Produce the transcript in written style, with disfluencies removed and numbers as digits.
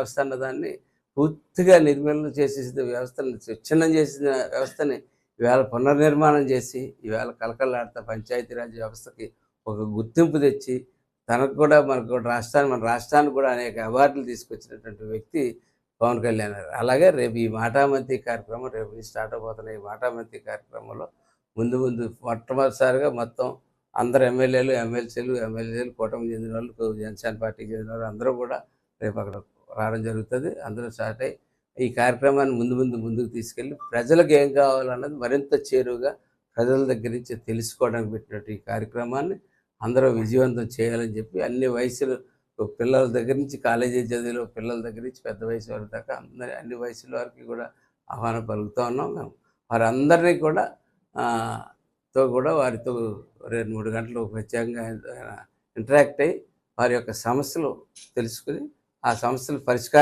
వ్యవస్థ అన్నదాన్ని పూర్తిగా నిర్మూలన చేసేసిన వ్యవస్థని, విచ్ఛిన్నం చేసిన వ్యవస్థని ఈవేళ పునర్నిర్మాణం చేసి, ఈవేళ కళకళలాడుతా పంచాయతీరాజ్ వ్యవస్థకి ఒక గుర్తింపు తెచ్చి, తనకు కూడా మనకు కూడా మన రాష్ట్రానికి కూడా అనేక అవార్డులు తీసుకొచ్చినటువంటి వ్యక్తి పవన్ కళ్యాణ్ గారు. అలాగే రేపు ఈ మాటామంతి కార్యక్రమం రేపు నుంచి స్టార్ట్ అవబోతున్న ఈ మాటామంతి కార్యక్రమంలో ముందు మొట్టమొదటిసారిగా మొత్తం అందరు ఎమ్మెల్యేలు, ఎమ్మెల్సీలు కూటమి చెందిన వాళ్ళు, జనసేన పార్టీకి చెందిన వాళ్ళు అందరూ కూడా రేపు అక్కడ రావడం జరుగుతుంది. అందరూ స్టార్ట్ అయ్యి ఈ కార్యక్రమాన్ని ముందుకు తీసుకెళ్ళి ప్రజలకు ఏం కావాలన్నది మరింత చేరువుగా ప్రజల దగ్గర నుంచి తెలుసుకోవడానికి పెట్టినట్టు ఈ కార్యక్రమాన్ని అందరూ విజయవంతం చేయాలని చెప్పి అన్ని వయసులు పిల్లల దగ్గర నుంచి కాలేజీ చదివిలో పిల్లల దగ్గర నుంచి పెద్ద వయసు వారి దాకా అన్ని వయసుల వారికి కూడా ఆహ్వానం పలుకుతూ ఉన్నాం మేము. వారందరినీ కూడా వారితో 2-3 గంటలు ప్రత్యేకంగా ఇంటరాక్ట్ అయ్యి వారి యొక్క సమస్యలు తెలుసుకుని ఆ సమస్యలు పరిష్కారం